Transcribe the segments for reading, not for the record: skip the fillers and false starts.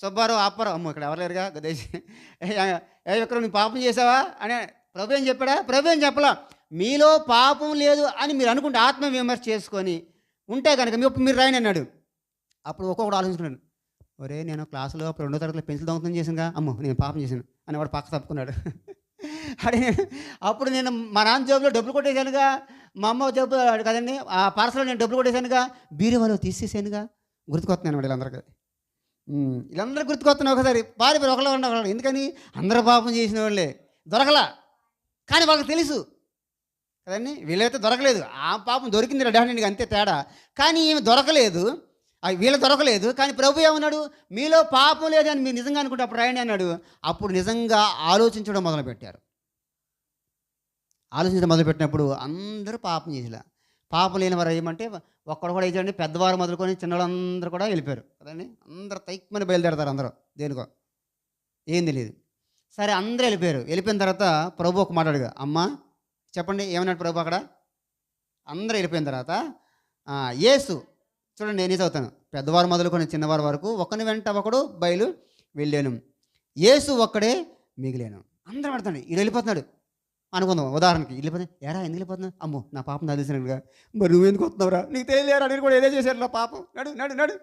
సుబ్బారావు, అప్పారావు అమ్మో! ఇక్కడ ఎవరు లేరుగా గదేసి ఏ విక్రమ్ నువ్వు పాపం చేశావా? అని ప్రభు ఏం చెప్పాడా? ప్రభు ఏం చెప్పలా. మీలో పాపం లేదు అని మీరు అనుకుంటే ఆత్మ విమర్శ చేసుకొని ఉంటే గనక మీరు రాయండి అన్నాడు. అప్పుడు ఒక్కొక్కడు ఆలోచించుకున్నాడు. ఒరేయ్! నేను క్లాస్‌లో అప్పుడు రెండో తరగతిలో పెన్సిల్ దొంగతనం చేశానుగా. అమ్మో! నేను పాపం చేశాను అని వాడు పక్క తప్పుకున్నాడు. అడే అప్పుడు నేను మా నాన్న జేబులో డబ్బులు కొట్టేశానుగా. మా అమ్మ జేబులో కదండీ ఆ పర్స్‌లో నేను డబ్బులు కొట్టేశానుగా. బీరువాలో తీసేసానుగా. గుర్తుకొస్తున్నాయన్నమాట వీళ్ళందరికి. వీళ్ళందరూ గుర్తుకొస్తున్నాయి ఒకసారి. పారిపోయారు ఒకళ్ళు. ఎందుకని? అందరూ పాపం చేసిన వాళ్ళే. దొరకలా. కానీ వాళ్ళకి తెలుసు. కదండీ! వీళ్ళైతే దొరకలేదు. ఆ పాపం దొరికింది డెఫినెట్‌గా అంతే తేడా. కానీ ఈమె దొరకలేదు. వీళ్ళకి దొరకలేదు. కానీ ప్రభు ఏమన్నాడు? మీలో పాపం లేదని మీరు నిజంగా అనుకుంటే అప్పుడు రాయండి అన్నాడు. అప్పుడు నిజంగా ఆలోచించడం మొదలుపెట్టారు. ఆలోచించడం మొదలుపెట్టినప్పుడు అందరూ పాపం చేసేలా. పాపం లేని వారు ఏమంటే ఒక్కడు కూడా ఏదండి పెద్దవారు మొదలుకొని చిన్నవాళ్ళందరూ కూడా వెళ్ళిపోయారు. కదండీ! అందరూ తైక్కుమని బయలుదేరతారు అందరూ దేనికో. ఏం తెలీదు. సరే అందరూ వెళ్ళిపోయారు. వెళ్ళిపోయిన తర్వాత ప్రభు ఒక మాట అడిగా. అమ్మా చెప్పండి ఏమన్నాడు ప్రభు అక్కడ? అందరూ వెళ్ళిపోయిన తర్వాత యేసు చూడండి నేనే చదువుతాను. పెద్దవారు మొదలుకొని చిన్నవారి వరకు ఒకని వెంట ఒకడు బయలు వెళ్ళాను. యేసు ఒక్కడే మిగిలాను. అందరూ పడతాడు. ఈడు వెళ్ళిపోతున్నాడు అనుకుందాం ఉదాహరణకి. వెళ్ళిపోతే ఏరా ఎందుకు వెళ్ళిపోతున్నావు? అమ్మో నా పాపం తెలిసినట్టుగా. మరి నువ్వెందుకు వస్తున్నావురా? నీకు తెలియలేరా నేను కూడా ఏదే చేశారు నా పాపం. నడు నడు నడు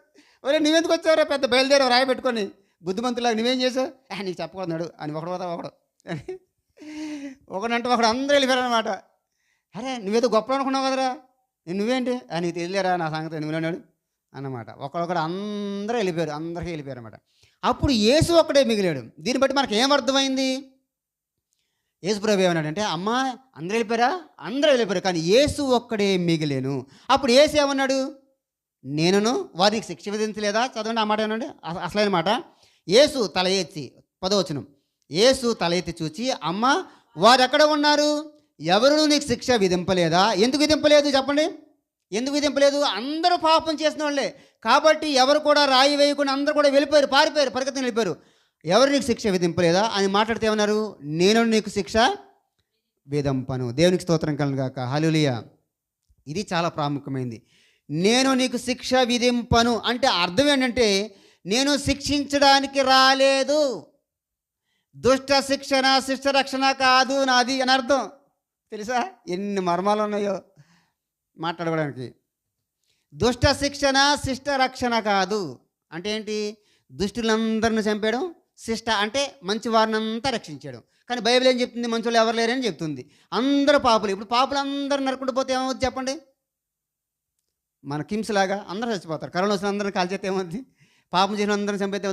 ఒరే నువ్వెందుకు వచ్చావురా? పెద్ద బయలుదేరావు రాయి పెట్టుకొని బుద్ధిమంతులాగా నువ్వేం చేసావు? నీకు చెప్పకూడదు నడు అని ఒకడు పోతా ఒకడు ఒకడంటే ఒకడు అందరూ వెళ్ళిపోయారు అనమాట. అరే నువ్వేదో గొప్ప అనుకున్నావు కదరా, నువ్వేంటి నీకు తెలియలేరా నా సంగతి నువ్వున్నాడు అన్నమాట. ఒకడొకడు అందరూ వెళ్ళిపోయారు. అందరికీ వెళ్ళిపోయారు అనమాట. అప్పుడు యేసు ఒక్కడే మిగిలాడు. దీన్ని బట్టి మనకు ఏమర్థమైంది? యేసు ప్రభు ఏమన్నాడంటే అమ్మా అందరూ వెళ్ళిపోయారా? అందరూ వెళ్ళిపోయారు. కానీ యేసు ఒక్కడే మిగిలేను. అప్పుడు యేసు ఏమన్నాడు? నేనును వారికి శిక్ష విధించలేదా? చదవండి ఆ మాట ఏనండి అసలైన మాట. యేసు తల ఎత్తి 10వ వచనం. యేసు తల ఎత్తి చూచి అమ్మ వారు ఎక్కడ ఉన్నారు? ఎవరు నీకు శిక్ష విధింపలేదా? ఎందుకు విధింపలేదు చెప్పండి? ఎందుకు విధింపలేదు? అందరూ పాపం చేసిన వాళ్ళే. కాబట్టి ఎవరు కూడా రాయి వేయకుండా అందరూ కూడా వెళ్ళిపోయారు, పారిపోయారు, పరిగెత్తుని వెళ్ళిపోయారు. ఎవరు నీకు శిక్ష విధింపలేదా అని మాట్లాడితే ఏమన్నారు? నేను నీకు శిక్ష విధింపను. దేవునికి స్తోత్రం కలుగును గాక. హల్లెలూయా. ఇది చాలా ప్రాముఖ్యమైనది. నేను నీకు శిక్ష విధింపను అంటే అర్థం ఏంటంటే నేను శిక్షించడానికి రాలేదు. దుష్ట శిక్షణ శిష్ట రక్షణ కాదు నాది అని అర్థం. తెలుసా ఎన్ని మర్మాలు ఉన్నాయో మాట్లాడుకోవడానికి. దుష్ట శిక్షణ శిష్ట రక్షణ కాదు అంటే ఏంటి? దుష్టులందరిని చంపేయడం. శిష్ట అంటే మంచి వారిని అంతా రక్షించడం. కానీ బైబిల్ ఏం చెప్తుంది? మంచులు ఎవరు లేరని చెప్తుంది. అందరూ పాపులు. ఇప్పుడు పాపులు అందరూ నరుకుంటూ పోతే ఏమవుతుంది చెప్పండి? మన కిమ్స్ లాగా అందరూ చచ్చిపోతారు. కరోనా వచ్చిన అందరిని కాల్చేస్తే ఏమవుతుంది? పాపం చేసిన అందరిని చంపేస్తే